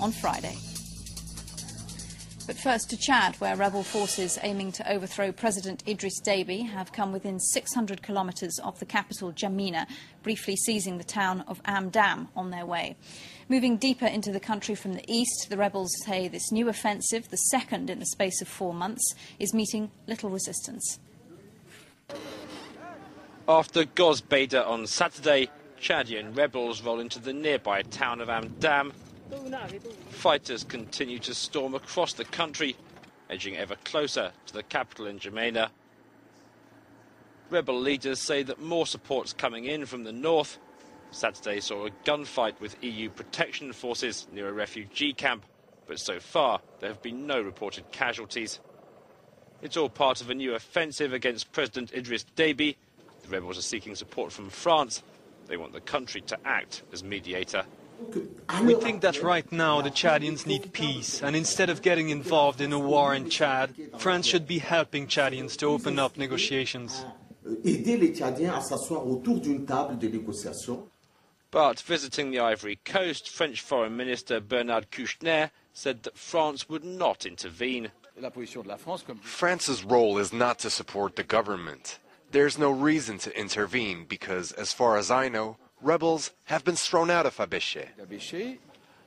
on Friday. But first to Chad, where rebel forces aiming to overthrow President Idriss Déby have come within 600 kilometres of the capital, N'Djamena, briefly seizing the town of Amdam on their way. Moving deeper into the country from the east, the rebels say this new offensive, the second in the space of 4 months, is meeting little resistance. After Gozbeda on Saturday, Chadian rebels roll into the nearby town of Amdam. Fighters continue to storm across the country, edging ever closer to the capital in N'Djamena. Rebel leaders say that more support's coming in from the north. Saturday saw a gunfight with EU protection forces near a refugee camp, but so far there have been no reported casualties. It's all part of a new offensive against President Idriss Déby. The rebels are seeking support from France. They want the country to act as mediator. We think that right now the Chadians need peace, and instead of getting involved in a war in Chad, France should be helping Chadians to open up negotiations. But visiting the Ivory Coast, French Foreign Minister Bernard Kouchner said that France would not intervene. France's role is not to support the government. There's no reason to intervene because, as far as I know, rebels have been thrown out of Abéché.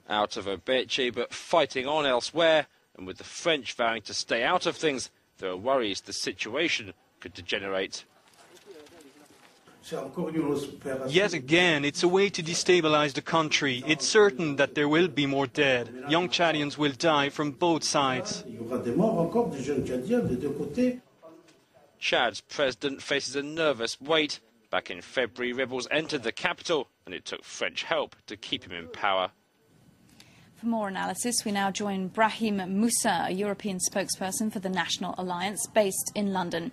Out of Abéché, but fighting on elsewhere, and with the French vowing to stay out of things, there are worries the situation could degenerate. Yet again, it's a way to destabilize the country. It's certain that there will be more dead. Young Chadians will die from both sides. Chad's president faces a nervous wait. Back in February, rebels entered the capital, and it took French help to keep him in power. For more analysis, we now join Brahim Moussa, a European spokesperson for the National Alliance, based in London.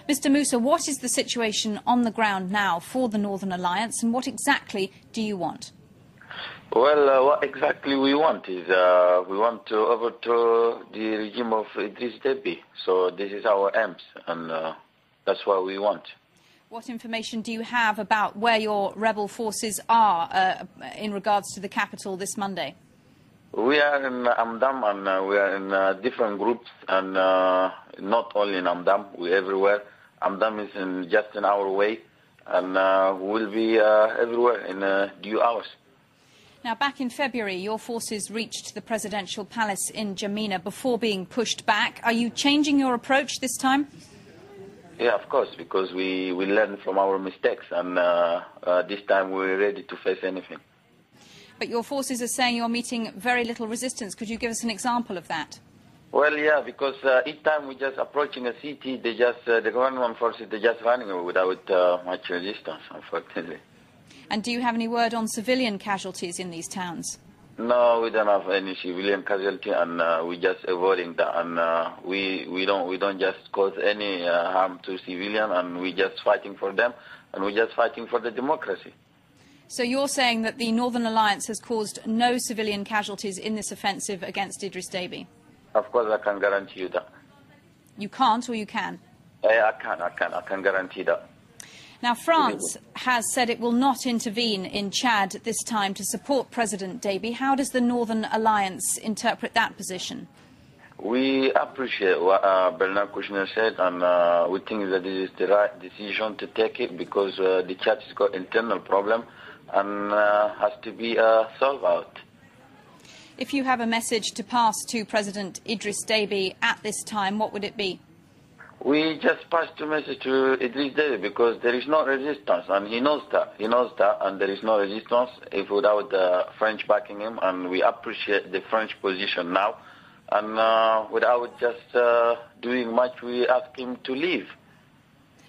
Mr. Moussa, what is the situation on the ground now for the Northern Alliance, and what exactly do you want? Well, what exactly we want is we want to overthrow the regime of Idriss Déby. So this is our aims, and that's what we want. What information do you have about where your rebel forces are in regards to the capital this Monday? We are in Amdam, and we are in different groups, and not only in Amdam, we're everywhere. Amdam is in just an hour away, and we'll be everywhere in due hours. Now, back in February, your forces reached the presidential palace in N'Djamena before being pushed back. Are you changing your approach this time? Yeah, of course, because we learn from our mistakes, and this time we're ready to face anything. But your forces are saying you're meeting very little resistance. Could you give us an example of that? Well, yeah, because each time we're just approaching a city, the government forces, they're just running away without much resistance, unfortunately. And do you have any word on civilian casualties in these towns? No, we don't have any civilian casualty, and we're just avoiding that. And we don't just cause any harm to civilians, and we're just fighting for them, and we're just fighting for the democracy. So you're saying that the Northern Alliance has caused no civilian casualties in this offensive against Idriss Déby? Of course, I can guarantee you that. You can't, or you can? I can guarantee that. Now, France has said it will not intervene in Chad this time to support President Déby. How does the Northern Alliance interpret that position? We appreciate what Bernard Kouchner said, and we think that this is the right decision to take it because the Chad has got internal problem and has to be solved out. If you have a message to pass to President Idriss Déby at this time, what would it be? We just passed the message to Idriss Déby because there is no resistance, and he knows that. He knows that, and there is no resistance if without the French backing him, and we appreciate the French position now. And without just doing much, we ask him to leave.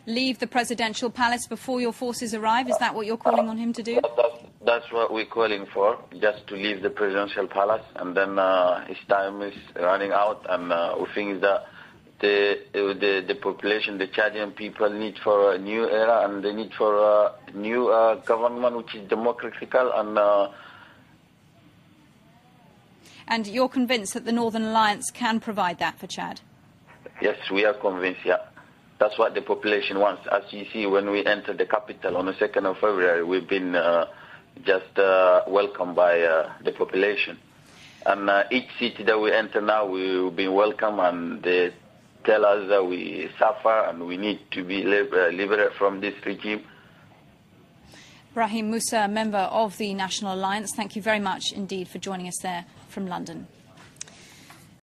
Leave the presidential palace before your forces arrive? Is that what you're calling on him to do? That's what we're calling for, just to leave the presidential palace, and then his time is running out, and we think that the population, the Chadian people need for a new era, and they need for a new government which is democratical. And you're convinced that the Northern Alliance can provide that for Chad? Yes, we are convinced, yeah. That's what the population wants. As you see, when we entered the capital on the 2nd of February, we've been just welcomed by the population. And each city that we enter now, we'll be welcome, and they tell us that we suffer and we need to be liberated from this regime. Brahim Moussa, member of the National Alliance, thank you very much indeed for joining us there from London.